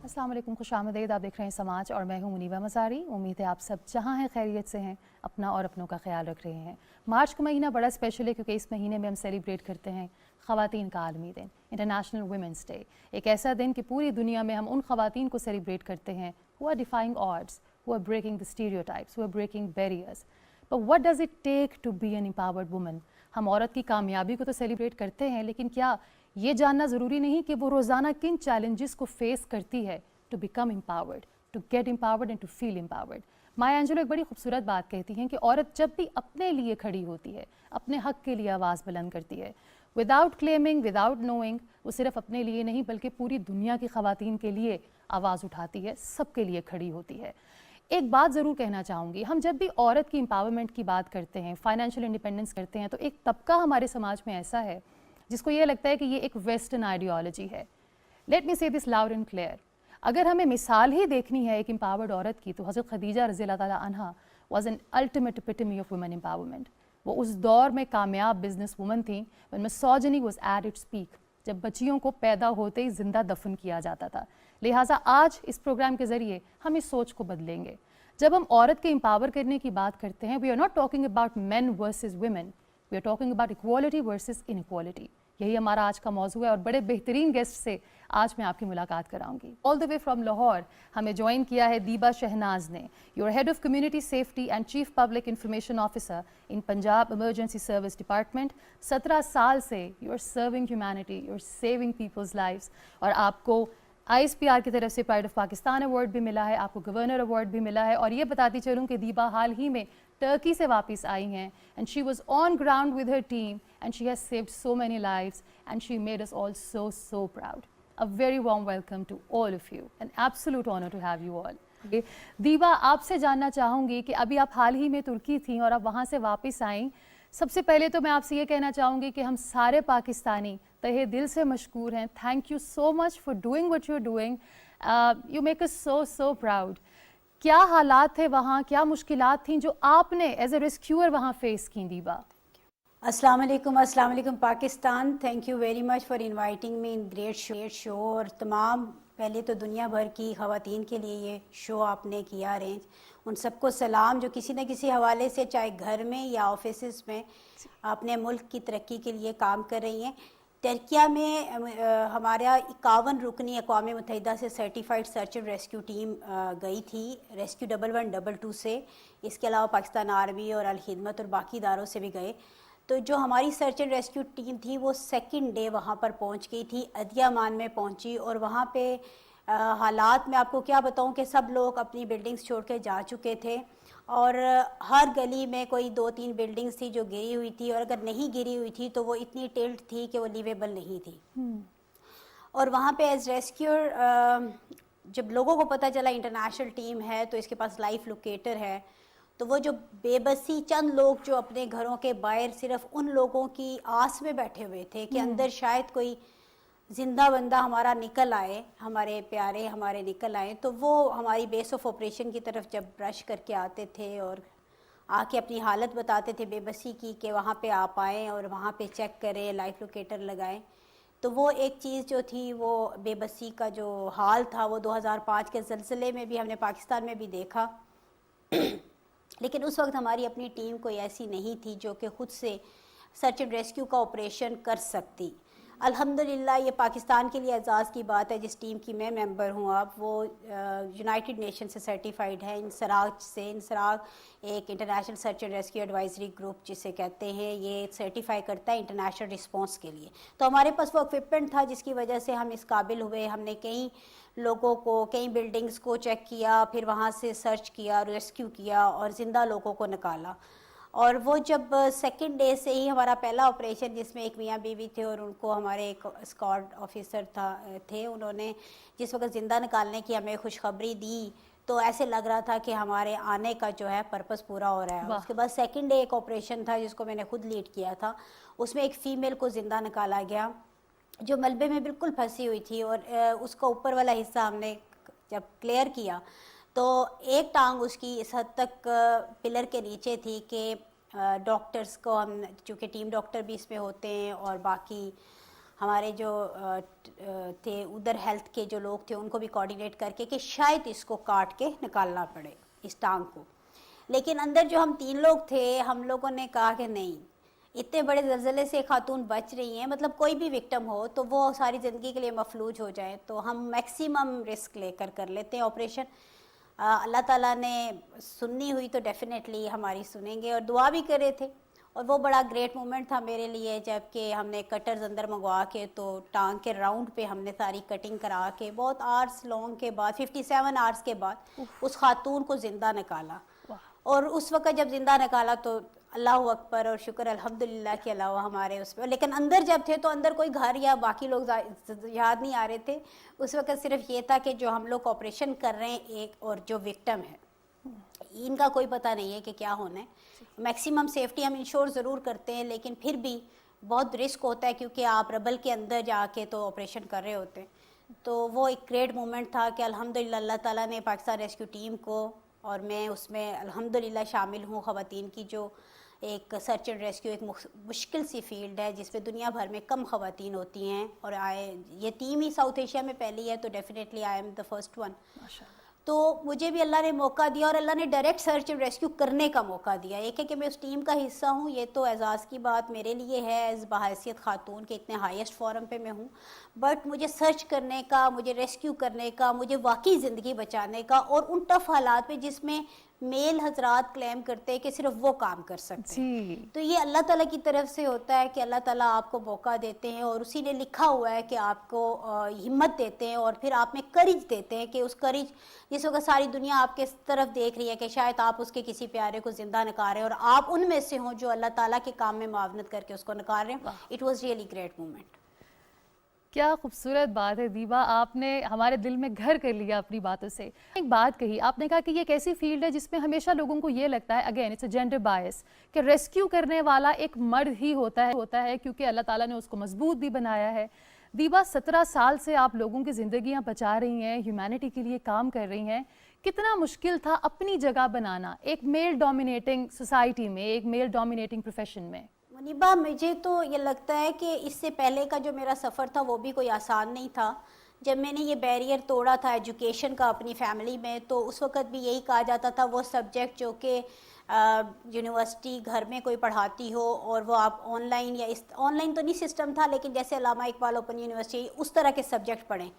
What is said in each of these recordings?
अस्सलाम वालेकुम, खुशामदीद। आप देख रहे हैं समाज और मैं हूं मुनीबा मज़ारी। उम्मीद है आप सब जहां हैं खैरियत से हैं, अपना और अपनों का ख्याल रख रहे हैं। मार्च का महीना बड़ा स्पेशल है क्योंकि इस महीने में हम सेलिब्रेट करते हैं ख़वातीन का आलमी दिन, इंटरनेशनल वुमेंस डे। एक ऐसा दिन कि पूरी दुनिया में हम उन ख़वातीन को सेलिब्रेट करते हैं who are defying odds, who are breaking the stereotypes, who are breaking barriers. But what does it take to be an empowered woman? हम औरत की कामयाबी को तो सेलिब्रेट करते हैं, लेकिन क्या ये जानना ज़रूरी नहीं कि वो रोज़ाना किन चैलेंजेस को फेस करती है to become empowered, to get empowered and to feel empowered? Maya Angelou एक बड़ी खूबसूरत बात कहती हैं कि औरत जब भी अपने लिए खड़ी होती है, अपने हक़ के लिए आवाज़ बुलंद करती है, विदाउट क्लेमिंग, विदाउट नोइंग, वो सिर्फ अपने लिए नहीं बल्कि पूरी दुनिया की ख़वातीन के लिए आवाज़ उठाती है, सबके लिए खड़ी होती है। एक बात ज़रूर कहना चाहूँगी, हम जब भी औरत की एम्पावरमेंट की बात करते हैं, फाइनेंशियल इंडिपेंडेंस करते हैं, तो एक तबका हमारे समाज में ऐसा है जिसको ये लगता है कि ये एक वेस्टर्न आइडियोलॉजी है। लेट मी से दिस लाउड एंड क्लियर। अगर हमें मिसाल ही देखनी है एक एम्पावर्ड औरत की, तो हज़रत खदीजा रज़ी अल्लाह ताला अन्हा was an ultimate epitome of women empowerment. वो उस दौर में कामयाब बिजनेस वुमन थी when misogyny was at its peak, जब बच्चियों को पैदा होते ही जिंदा दफन किया जाता था। लिहाजा आज इस प्रोग्राम के ज़रिए हम इस सोच को बदलेंगे। जब हम औरत के एम्पावर करने की बात करते हैं, we are not talking about men versus women, we are talking about equality versus inequality. यही हमारा आज का मौजू है और बड़े बेहतरीन गेस्ट से आज मैं आपकी मुलाकात कराऊंगी। All the way from Lahore हमें ज्वाइन किया है दीबा शहनाज ने। You're head of community safety and chief public information officer in Punjab emergency service department. 17 साल से you are serving humanity, you are saving peoples lives, और आपको ISPR की तरफ से प्राइड ऑफ पाकिस्तान अवार्ड भी मिला है, आपको गवर्नर अवार्ड भी मिला है। और ये बताती चलूँ कि दीबा हाल ही में टर्की से वापस आई हैं and she was on ground with her team and she has saved so many lives and she made us all so proud. A very warm welcome to all of you. An absolute honor to have you all. दीबा, आपसे जानना चाहूँगी कि अभी आप हाल ही में तुर्की थी और आप वहाँ से वापस आईं। सबसे पहले तो मैं आपसे ये कहना चाहूँगी कि हम सारे पाकिस्तानी तहे दिल से मशकूर हैं। Thank you so much for doing what you are doing. You make us so proud. क्या हालात थे वहाँ, क्या मुश्किलात थीं जो आपने एज ए रेस्क्यूअर वहाँ फेस की दीबा? अस्सलाम वालेकुम Pakistan. Thank you very much for inviting me in great show. और तमाम पहले तो दुनिया भर की ख़वातीन के लिए ये शो आपने किया अरेंज, उन सबको सलाम जो किसी न किसी हवाले से चाहे घर में या ऑफिस में अपने मुल्क की तरक्की के लिए काम कर रही हैं। टर्किया में हमारा 51 रुकनी अक़वाम मुत्तहिदा से certified search and rescue team गई थी, रेस्क्यू 1122 से। इसके अलावा पाकिस्तान आर्मी और अल खिदमत और बाकी इदारों से भी गए। तो जो हमारी सर्च एंड रेस्क्यू टीम थी वो सेकंड डे वहाँ पर पहुँच गई थी, अदियामान में पहुँची। और वहाँ पे हालात में आपको क्या बताऊँ कि सब लोग अपनी बिल्डिंग्स छोड़ के जा चुके थे और हर गली में कोई 2-3 बिल्डिंग्स थी जो गिरी हुई थी, और अगर नहीं गिरी हुई थी तो वो इतनी टिल्ट थी कि वो लिवेबल नहीं थी। और वहाँ पे एज रेस्क्यूअर जब लोगों को पता चला इंटरनेशनल टीम है तो इसके पास लाइफ लोकेटर है, तो वो जो बेबसी चंद लोग जो अपने घरों के बाहर सिर्फ उन लोगों की आस में बैठे हुए थे कि अंदर शायद कोई जिंदा बंदा हमारा निकल आए, हमारे प्यारे हमारे निकल आए, तो वो हमारी बेस ऑफ ऑपरेशन की तरफ जब ब्रश करके आते थे और आके अपनी हालत बताते थे बेबसी की कि वहाँ पे आप आएँ और वहाँ पे चेक करें, लाइफ लोकेटर लगाएं। तो वो एक चीज़ जो थी, वो बेबसी का जो हाल था वो 2005 के ज़लज़ले में भी हमने पाकिस्तान में भी देखा। लेकिन उस वक्त हमारी अपनी टीम कोई ऐसी नहीं थी जो कि ख़ुद से सर्च एंड रेस्क्यू का ऑपरेशन कर सकती। अल्हम्दुलिल्लाह ये पाकिस्तान के लिए एजाज़ की बात है, जिस टीम की मैं मेंबर हूँ अब, वो यूनाइटेड नेशन से सर्टिफाइड है, इंसराग से। इंसराग एक international search and rescue advisory group जिसे कहते हैं, ये सर्टिफाई करता है इंटरनेशनल रिस्पॉन्स के लिए। तो हमारे पास वो इक्विपमेंट था जिसकी वजह से हम इस काबिल हुए। हमने कई लोगों को, कई बिल्डिंग्स को चेक किया, फिर वहाँ से सर्च किया, रेस्क्यू किया और ज़िंदा लोगों को निकाला। और वो जब सेकंड डे से ही हमारा पहला ऑपरेशन, जिसमें एक मियाँ बीवी थे और उनको हमारे एक स्क्वाड ऑफिसर थे, उन्होंने जिस वक्त ज़िंदा निकालने की हमें खुशखबरी दी तो ऐसे लग रहा था कि हमारे आने का जो है पर्पस पूरा हो रहा है। उसके बाद सेकंड डे एक ऑपरेशन था जिसको मैंने खुद लीड किया था। उसमें एक फ़ीमेल को ज़िंदा निकाला गया जो मलबे में बिल्कुल फंसी हुई थी, और उसका ऊपर वाला हिस्सा हमने जब क्लियर किया तो एक टांग उसकी इस हद तक पिलर के नीचे थी कि डॉक्टर्स को हम, चूँकि टीम डॉक्टर भी इसमें होते हैं और बाकी ہمارے جو تھے ادھر ہیلتھ کے جو لوگ تھے ان کو بھی کوارڈینیٹ کر کے کہ شاید اس کو کاٹ کے نکالنا پڑے اس ٹانگ کو. لیکن اندر جو ہم 3 لوگ تھے ہم لوگوں نے کہا کہ نہیں, اتنے بڑے زلزلے سے خاتون بچ رہی ہیں, مطلب کوئی بھی وکٹم ہو تو وہ ساری زندگی کے لیے مفلوج ہو جائے, تو ہم میکسیمم رسک لے کر لیتے ہیں آپریشن. اللہ تعالیٰ نے سننی ہوئی تو ڈیفینیٹلی ہماری سنیں گے, اور دعا بھی کرے تھے. اور وہ بڑا گریٹ مومنٹ تھا میرے لیے جب کہ ہم نے کٹرز اندر منگوا کے تو ٹانگ کے راؤنڈ پہ ہم نے ساری کٹنگ کرا کے بہت آورس لانگ کے بعد 57 آورس کے بعد اس خاتون کو زندہ نکالا. اور اس وقت جب زندہ نکالا تو اللہ اکبر اور شکر الحمدللہ کے علاوہ ہمارے اس پہ, لیکن اندر جب تھے تو اندر کوئی گھر یا باقی لوگ یاد نہیں آ رہے تھے. اس وقت صرف یہ تھا کہ جو ہم لوگ آپریشن کر رہے ہیں ایک اور جو وکٹم ہے ان کا کوئی پتہ نہیں ہے کہ کیا ہونا ہے. میکسیمم سیفٹی ہم انشور ضرور کرتے ہیں لیکن پھر بھی بہت رسک ہوتا ہے کیونکہ آپ ربل کے اندر جا کے تو آپریشن کر رہے ہوتے ہیں. تو وہ ایک گریٹ مومنٹ تھا کہ الحمدللہ اللہ تعالیٰ نے پاکستان ریسکیو ٹیم کو, اور میں اس میں الحمدللہ شامل ہوں, خواتین کی جو ایک سرچ اینڈ ریسکیو ایک مشکل سی فیلڈ ہے جس پہ دنیا بھر میں کم خواتین ہوتی ہیں, اور یہ ٹیم ہی ساؤتھ ایشیا میں پہلی ہے, تو definitely I am the first one. تو مجھے بھی اللہ نے موقع دیا اور اللہ نے ڈائریکٹ سرچ اینڈ ریسکیو کرنے کا موقع دیا. ایک ہے کہ میں اس ٹیم کا حصہ ہوں, یہ تو اعزاز کی بات میرے لیے ہے ایز بحیثیت خاتون کے اتنے ہائیسٹ فورم پہ میں ہوں, بٹ مجھے سرچ کرنے کا, مجھے ریسکیو کرنے کا, مجھے واقعی زندگی بچانے کا, اور ان ٹف حالات میں جس میں میل حضرات کلیم کرتے ہیں کہ صرف وہ کام کر سکتے ہیں. تو یہ اللہ تعالیٰ کی طرف سے ہوتا ہے کہ اللہ تعالیٰ آپ کو موقع دیتے ہیں اور اسی نے لکھا ہوا ہے کہ آپ کو ہمت دیتے ہیں اور پھر آپ میں کریج دیتے ہیں کہ اس کریج جس وقت ساری دنیا آپ کے طرف دیکھ رہی ہے کہ شاید آپ اس کے کسی پیارے کو زندہ نکال رہے ہیں اور آپ ان میں سے ہوں جو اللہ تعالیٰ کے کام میں معاونت کر کے اس کو نکال رہے ہیں. It was really great moment. کیا خوبصورت بات ہے دیبا, آپ نے ہمارے دل میں گھر کر لیا اپنی باتوں سے. ایک بات کہی آپ نے, کہا کہ یہ ایک ایسی فیلڈ ہے جس میں ہمیشہ لوگوں کو یہ لگتا ہے, again it's a gender bias, کہ ریسکیو کرنے والا ایک مرد ہی ہوتا ہے کیونکہ اللہ تعالیٰ نے اس کو مضبوط بھی بنایا ہے. دیبا 17 سال سے آپ لوگوں کی زندگیاں بچا رہی ہیں, ہیومینٹی کے لیے کام کر رہی ہیں. کتنا مشکل تھا اپنی جگہ بنانا ایک میل ڈومینیٹنگ سوسائٹی میں, ایک میل ڈومینیٹنگ پروفیشن میں؟ منیبہ, مجھے تو یہ لگتا ہے کہ اس سے پہلے کا جو میرا سفر تھا وہ بھی کوئی آسان نہیں تھا. جب میں نے یہ بیریئر توڑا تھا ایجوکیشن کا اپنی فیملی میں, تو اس وقت بھی یہی کہا جاتا تھا وہ سبجیکٹ جو کہ یونیورسٹی گھر میں کوئی پڑھاتی ہو اور وہ آپ آن لائن یا آن لائن تو نہیں سسٹم تھا لیکن جیسے علامہ اقبال اوپن یونیورسٹی اس طرح کے سبجیکٹ پڑھیں.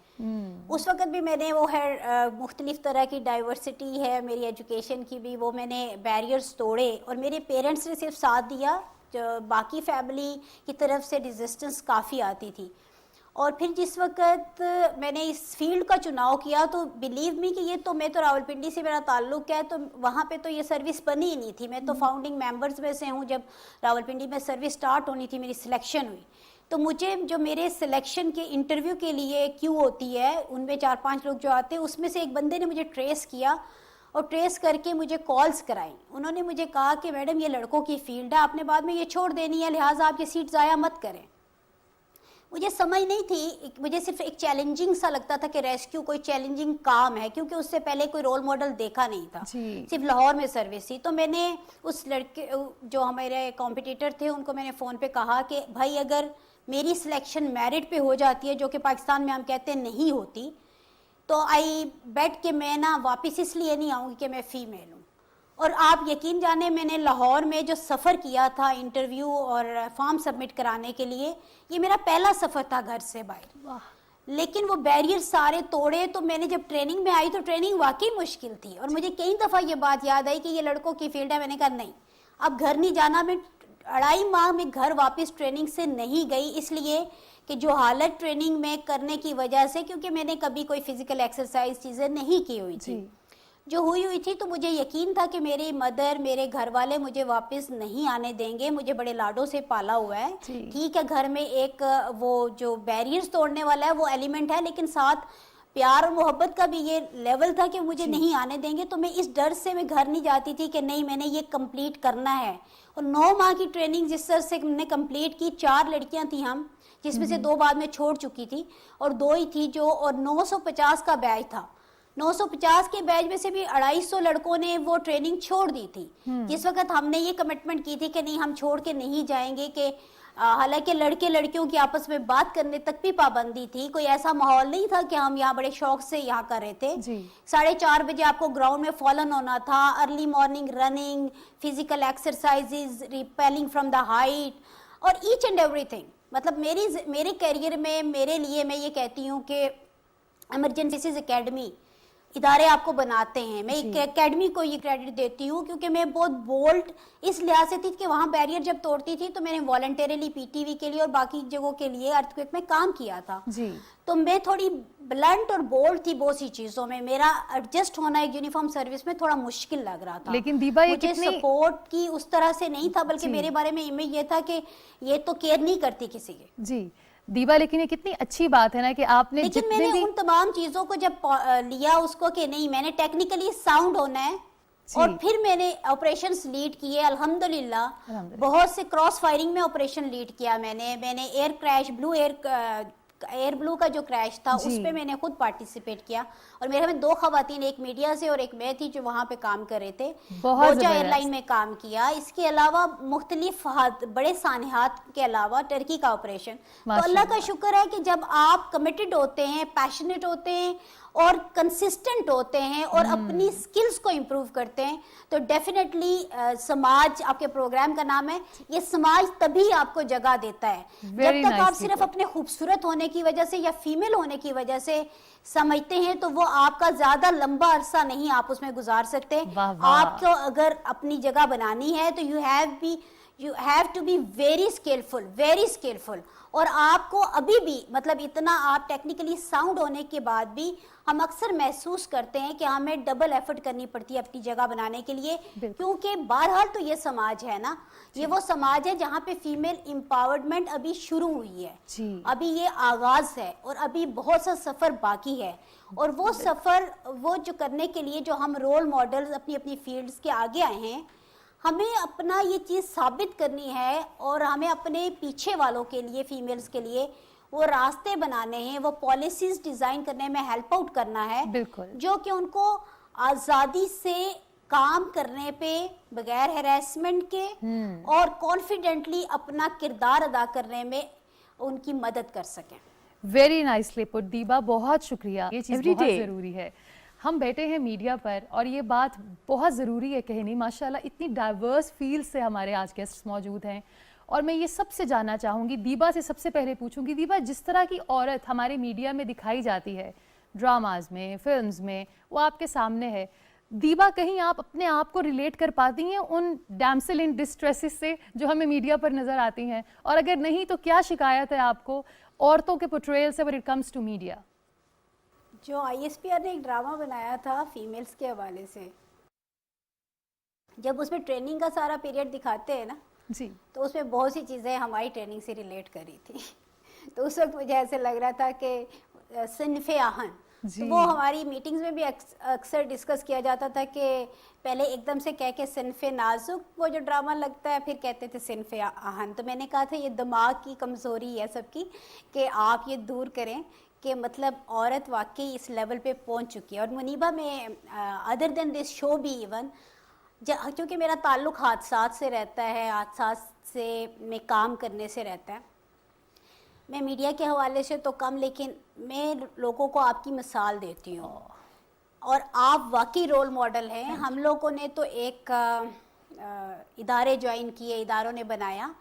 اس وقت بھی میں نے وہ ہے مختلف طرح کی ڈائیورسٹی ہے میری ایجوکیشن کی بھی, وہ میں نے بیریئرز توڑے اور میرے پیرنٹس نے صرف ساتھ دیا, باقی فیملی کی طرف سے ریزسٹنس کافی آتی تھی. اور پھر جس وقت میں نے اس فیلڈ کا چناؤ کیا تو بلیو می کہ یہ تو میں تو راولپنڈی سے میرا تعلق ہے, تو وہاں پہ تو یہ سروس بنی ہی نہیں تھی. میں تو فاؤنڈنگ ممبرز میں سے ہوں. جب راولپنڈی میں سروس سٹارٹ ہونی تھی میری سلیکشن ہوئی, تو مجھے جو میرے سلیکشن کے انٹرویو کے لیے کیو ہوتی ہے ان میں 4-5 لوگ جو آتے ہیں, اس میں سے ایک بندے نے مجھے ٹریس کیا اور ٹریس کر کے مجھے کالز کرائیں. انہوں نے مجھے کہا کہ میڈم یہ لڑکوں کی فیلڈ ہے, آپ نے بعد میں یہ چھوڑ دینی ہے, لہٰذا آپ یہ سیٹ ضائع مت کریں. مجھے سمجھ نہیں تھی, مجھے صرف ایک چیلنجنگ سا لگتا تھا کہ ریسکیو کوئی چیلنجنگ کام ہے کیونکہ اس سے پہلے کوئی رول ماڈل دیکھا نہیں تھا, صرف لاہور میں سروس تھی. تو میں نے اس لڑکے جو ہمارے کمپٹیٹر تھے ان کو میں نے فون پہ کہا کہ بھائی اگر میری سلیکشن میرٹ پہ ہو جاتی ہے, جو کہ پاکستان میں ہم کہتے ہیں نہیں ہوتی, تو آئی بیٹ کہ میں نا واپس اس لیے نہیں آؤں گی کہ میں فیمیل ہوں. اور آپ یقین جانے میں نے لاہور میں جو سفر کیا تھا انٹرویو اور فارم سبمٹ کرانے کے لیے, یہ میرا پہلا سفر تھا گھر سے باہر. لیکن وہ بیریئر سارے توڑے, تو میں نے جب ٹریننگ میں آئی تو ٹریننگ واقعی مشکل تھی. اور مجھے کئی دفعہ یہ بات یاد آئی کہ یہ لڑکوں کی فیلڈ ہے. میں نے کہا نہیں, اب گھر نہیں جانا. میں 2.5 ماہ میں گھر واپس ٹریننگ سے نہیں گئی, اس لیے کہ جو حالت ٹریننگ میں کرنے کی وجہ سے, کیونکہ میں نے کبھی کوئی فزیکل ایکسرسائز چیزیں نہیں کی ہوئی تھی, جو ہوئی تھی, تو مجھے یقین تھا کہ میری مدر میرے گھر والے مجھے واپس نہیں آنے دیں گے. مجھے بڑے لاڈوں سے پالا ہوا ہے. ٹھیک ہے گھر میں ایک وہ جو بیریئرز توڑنے والا ہے وہ ایلیمنٹ ہے, لیکن ساتھ پیار اور محبت کا بھی یہ لیول تھا کہ مجھے نہیں آنے دیں گے. تو میں اس ڈر سے میں گھر نہیں جاتی تھی کہ نہیں میں نے یہ کمپلیٹ کرنا ہے. اور 9 ماہ کی ٹریننگ جس طرح سے ہم نے کمپلیٹ کی, 4 لڑکیاں تھیں ہم, جس میں سے 2 بعد میں چھوڑ چکی تھی اور 2 ہی تھی جو, اور 950 کا بیچ تھا. 950 کے بیچ میں سے بھی 250 لڑکوں نے وہ ٹریننگ چھوڑ دی تھی. جس وقت ہم نے یہ کمٹمنٹ کی تھی کہ نہیں ہم چھوڑ کے نہیں جائیں گے, کہ हालांकि लड़के लड़कियों की आपस में बात करने तक भी पाबंदी थी, कोई ऐसा माहौल नहीं था कि हम यहाँ बड़े शौक से यहाँ कर रहे थे। 4:30 बजे आपको ग्राउंड में फॉलन होना था, early morning running, physical exercises, repelling from the height और ईच एंड एवरीथिंग। मतलब मेरे करियर में, मेरे लिए मैं ये कहती हूँ कि इमरजेंसीज एकेडमी इदारे आपको बनाते हैं। मैं एक एकेडमी को ये क्रेडिट देती हूँ क्योंकि मैं बहुत बोल्ड इस लिहाज से थी कि वहाँ बैरियर जब तोड़ती थी तो मैंने वॉलंटरीली पीटीवी के लिए और बाकी जगहों के लिए अर्थक्वेक में काम किया था जी। तो मैं थोड़ी ब्लंट और बोल्ड थी बहुत सी चीजों में। मेरा एडजस्ट होना एक यूनिफॉर्म सर्विस में थोड़ा मुश्किल लग रहा था। लेकिन दीबा ये मुझे सपोर्ट की उस तरह से नहीं था, बल्कि मेरे बारे में इमेज ये था कि ये तो केयर नहीं करती किसी की। जी दीबा, लेकिन ये कितनी अच्छी बात है ना कि आपने, लेकिन मैंने उन तमाम चीजों को जब लिया उसको कि नहीं मैंने टेक्निकली साउंड होना है, और फिर मैंने ऑपरेशंस लीड किए अल्हम्दुलिल्लाह। बहुत से क्रॉस फायरिंग में ऑपरेशन लीड किया मैंने एयर क्रैश, एयर ब्लू का जो क्रैश था उस पे मैंने खुद पार्टिसिपेट किया, और मेरे में 2 खवातीन, एक मीडिया से और एक मैं थी जो वहां पे काम कर रहे थे। बोजा एयरलाइन में काम किया। इसके अलावा मुख्तलिफ बड़े सानिहात के अलावा टर्की का ऑपरेशन। तो अल्लाह का शुक्र है कि जब आप कमिटेड होते हैं, पैशनेट होते हैं और कंसिस्टेंट होते हैं और अपनी स्किल्स को इम्प्रूव करते हैं तो डेफिनेटली समाज, आपके प्रोग्राम का नाम है, ये समाज तभी आपको जगह देता है। जब तक आप सिर्फ अपने खूबसूरत होने की वजह से या फीमेल होने की वजह से समझते हैं तो वो आपका ज्यादा लंबा अरसा नहीं आप उसमें गुजार सकते। आपको अगर अपनी जगह बनानी है तो you have to be very skillful. और आपको अभी भी मतलब इतना आप टेक्निकली साउंड होने के बाद भी हम अक्सर महसूस करते हैं कि हमें डबल एफर्ट करनी पड़ती है अपनी जगह बनाने के लिए, क्योंकि बहरहाल तो ये समाज है ना, ये वो समाज है जहाँ पे फीमेल एम्पावरमेंट अभी शुरू हुई है, अभी ये आगाज है और अभी बहुत सा सफर बाकी है। और वो सफर वो जो करने के लिए जो हम रोल मॉडल्स अपनी अपनी फील्ड्स के आगे आए हैं, हमें अपना ये चीज़ साबित करनी है और हमें अपने पीछे वालों के लिए, फीमेल्स के लिए वो रास्ते बनाने हैं, वो पॉलिसीज डिजाइन करने में हेल्प आउट करना है, जो कि उनको आज़ादी से काम करने पे बगैर हैरेसमेंट के और कॉन्फिडेंटली अपना किरदार अदा करने में उनकी मदद कर सकें। वेरी नाइसली पुट दीबा, बहुत शुक्रिया। ये चीज़ बहुत ज़रूरी है। हम बैठे हैं मीडिया पर और ये बात बहुत ज़रूरी है कहनी। माशाल्लाह इतनी डाइवर्स फील्ड से हमारे आज गेस्ट मौजूद हैं और मैं ये सबसे जानना चाहूँगी, दीबा से सबसे पहले पूछूंगी, दीबा जिस तरह की औरत हमारे मीडिया में दिखाई जाती है, ड्रामाज में, फिल्म्स में, वो आपके सामने है। दीबा कहीं आप अपने आप को रिलेट कर पाती हैं उन डैमसेल इन डिस्ट्रेसेस से जो हमें मीडिया पर नज़र आती हैं, और अगर नहीं तो क्या शिकायत है आपको औरतों के पोर्ट्रेयल से when it comes to media? जो ISPR ने एक ड्रामा बनाया था फीमेल्स के हवाले से, जब उसमें ट्रेनिंग का सारा पीरियड दिखाते हैं ना जी, तो उसमें बहुत सी चीज़ें हमारी ट्रेनिंग से रिलेट करी थी। तो उस वक्त मुझे ऐसे लग रहा था कि सिनफ़े आहन, तो वो हमारी मीटिंग्स में भी अक्सर डिस्कस किया जाता था कि पहले एकदम से कह के सिनफ़े नाजुक वो जो ड्रामा लगता है, फिर कहते थे सिनफ़े आहन। तो मैंने कहा था ये दिमाग की कमज़ोरी है सबकी कि आप ये दूर करें कि मतलब औरत वाकई इस लेवल पे पहुंच चुकी है। और मुनीबा में अदर देन दिस शो भी इवन क्योंकि मेरा ताल्लुक़ हादसात से रहता है, हादसात से में काम करने से रहता है, मैं मीडिया के हवाले से तो कम, लेकिन मैं लोगों को आपकी मिसाल देती हूँ और आप वाकई रोल मॉडल हैं। हम लोगों ने तो एक इदारे ज्वाइन किए, इदारों ने बनाया,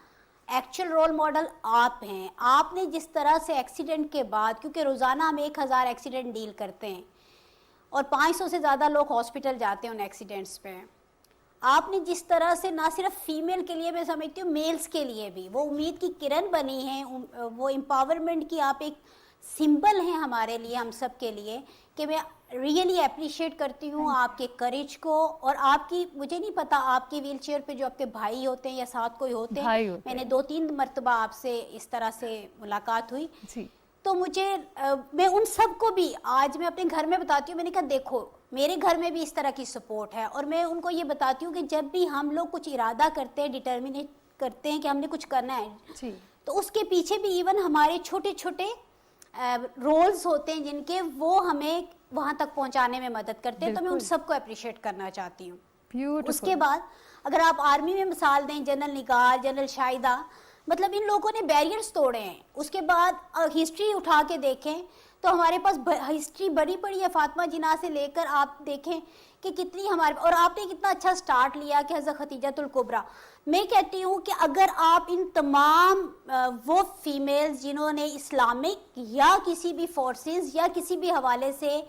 एक्चुअल रोल मॉडल आप हैं। आपने जिस तरह से एक्सीडेंट के बाद, क्योंकि रोज़ाना हम 1000 एक्सीडेंट डील करते हैं और 500 से ज़्यादा लोग हॉस्पिटल जाते हैं उन एक्सीडेंट्स पे, आपने जिस तरह से ना सिर्फ फीमेल के लिए, मैं समझती हूँ मेल्स के लिए भी वो उम्मीद की किरण बनी है, वो एम्पावरमेंट की आप एक सिंबल हैं हमारे लिए, हम सब के लिए, कि मैं रियली अप्रिशिएट करती हूँ आपके करेज को और आपकी, मुझे नहीं पता आपके व्हील चेयर पे जो आपके भाई होते हैं या साथ कोई होते हैं, मैंने 2-3 मरतबा आपसे इस तरह से मुलाकात हुई जी। तो मुझे मैं उन सब को भी आज मैं अपने घर में बताती हूँ, मैंने कहा देखो मेरे घर में भी इस तरह की सपोर्ट है, और मैं उनको ये बताती हूँ कि जब भी हम लोग कुछ इरादा करते हैं, डिटर्मिनेट करते हैं कि हमने कुछ करना है जी, तो उसके पीछे भी इवन हमारे छोटे छोटे रोल्स होते हैं जिनके वो हमें वहाँ तक पहुँचाने में मदद करते हैं। तो मैं उन सबको अप्रिशिएट करना चाहती हूँ। उसके बाद अगर आप आर्मी में मिसाल दें, जनरल निगार, जनरल शाहिदा, مطلب ان لوگوں نے بیریئرز توڑے ہیں. اس کے بعد ہسٹری اٹھا کے دیکھیں تو ہمارے پاس ہسٹری بڑی پڑی ہے, فاطمہ جناح سے لے کر آپ دیکھیں کہ کتنی ہمارے, اور آپ نے کتنا اچھا سٹارٹ لیا کہ حضرت خدیجہ الکبریٰ. میں کہتی ہوں کہ اگر آپ ان تمام وہ فیمیلز جنہوں نے اسلامک یا کسی بھی فورسز یا کسی بھی حوالے سے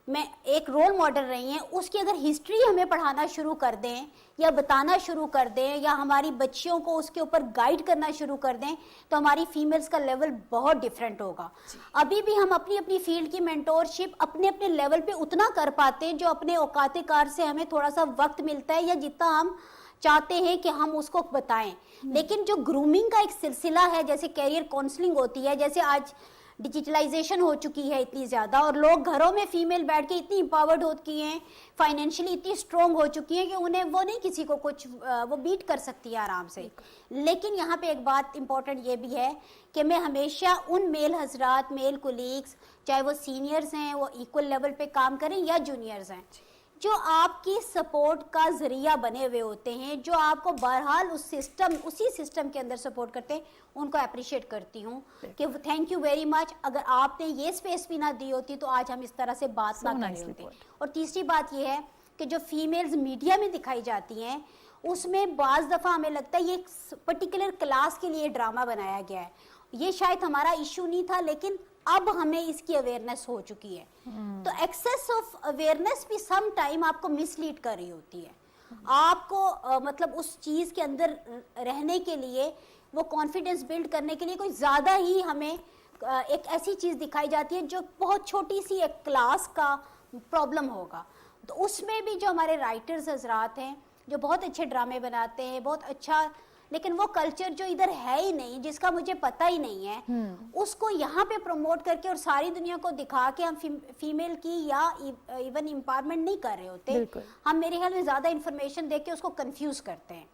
میں ایک رول ماڈل رہی ہیں, اس کی اگر ہسٹری ہمیں پڑھانا شروع کر دیں یا بتانا شروع کر دیں یا ہماری بچیوں کو اس کے اوپر گائیڈ کرنا شروع کر دیں تو ہماری فیمیلز کا لیول بہت ڈیفرنٹ ہوگا. ابھی بھی ہم اپنی اپنی فیلڈ کی مینٹورشپ اپنے اپنے لیول پہ اتنا کر پاتے ہیں جو اپنے اوقات کار سے ہمیں تھوڑا سا وقت ملتا ہے یا جتنا ہم چاہتے ہیں کہ ہم اس کو بتائیں. لیکن جو گرومنگ کا ایک سلسلہ ہے, جیسے کیریئر کاؤنسلنگ ہوتی ہے, جیسے آج ڈیجیٹلائزیشن ہو چکی ہے اتنی زیادہ, اور لوگ گھروں میں فیمیل بیٹھ کے اتنی امپاورڈ ہو چکی ہیں, فائنینشلی اتنی اسٹرانگ ہو چکی ہیں کہ انہیں وہ نہیں کسی کو کچھ وہ بیٹ کر سکتی ہے آرام سے. لیکن یہاں پہ ایک بات امپورٹنٹ یہ بھی ہے کہ میں ہمیشہ ان میل حضرات, میل کولیگز, چاہے وہ سینئرز ہیں, وہ ایکول لیول پہ کام کریں یا جونیئرز ہیں, جو آپ کی سپورٹ کا ذریعہ بنے ہوئے ہوتے ہیں, جو آپ کو بہرحال اسی سسٹم کے اندر سپورٹ کرتے ہیں, ان کو اپریشیٹ کرتی ہوں کہ تھینک یو ویری مچ. اگر آپ نے یہ اسپیس بھی نہ دی ہوتی تو آج ہم اس طرح سے بات نہ کر رہے ہوتے. اور تیسری بات یہ ہے کہ جو فیمیلز میڈیا میں دکھائی جاتی ہیں اس میں بعض دفعہ ہمیں لگتا ہے یہ ایک پرٹیکولر کلاس کے لیے ڈرامہ بنایا گیا ہے. یہ شاید ہمارا ایشو نہیں تھا, لیکن اب ہمیں اس کی اویئرنیس ہو چکی ہے. تو ایکسیس آف اویئرنیس بھی سم ٹائم آپ کو مس لیڈ کر رہی ہوتی ہے. آپ کو مطلب اس چیز کے اندر رہنے کے لیے, وہ کانفیڈنس بلڈ کرنے کے لیے کوئی زیادہ ہی ہمیں ایک ایسی چیز دکھائی جاتی ہے جو بہت چھوٹی سی ایک کلاس کا پرابلم ہوگا. تو اس میں بھی جو ہمارے رائٹرز حضرات ہیں جو بہت اچھے ڈرامے بناتے ہیں, بہت اچھا, لیکن وہ کلچر جو ادھر ہے ہی نہیں, جس کا مجھے پتہ ہی نہیں ہے, اس کو یہاں پہ پروموٹ کر کے اور ساری دنیا کو دکھا کے ہم فیمیل کی یا ایون امپاورمنٹ نہیں کر رہے ہوتے. ہم میرے خیال میں زیادہ انفارمیشن دے کے اس کو کنفیوز کرتے ہیں.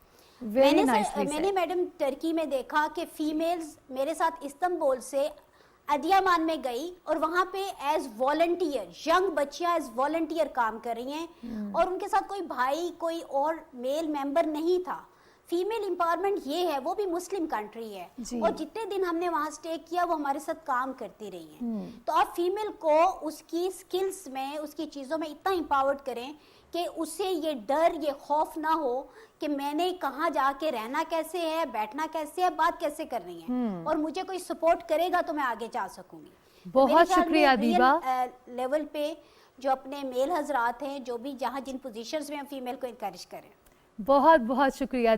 میں نے میڈم ٹرکی میں دیکھا کہ فیمیلز میرے ساتھ استنبول سے ادیامان میں گئی اور وہاں پہ ایز والنٹیئر, ینگ بچیاں ایز والنٹیئر کام کر رہی ہیں, اور ان کے ساتھ کوئی بھائی, کوئی اور میل ممبر نہیں تھا. فیمیل امپاورمنٹ یہ ہے, وہ بھی مسلم کنٹری ہے, اور جتنے دن ہم نے وہاں سٹے کیا وہ ہمارے ساتھ کام کرتی رہی ہیں. تو آپ فیمیل کو اس کی سکلز میں, اس کی چیزوں میں اتنا امپاورڈ کریں کہ اسے یہ ڈر, یہ خوف نہ ہو کہ میں نے کہاں جا کے رہنا کیسے ہے, بیٹھنا کیسے ہے, بات کیسے کرنی ہے, اور مجھے کوئی سپورٹ کرے گا تو میں آگے جا سکوں گی. بہت شکریہ دیبا. لیول پہ جو اپنے میل حضرات ہیں, جو بھی جہاں جن پوزیشنز میں ہم فیمیل کو انکریج کریں. بہت بہت شکریہ.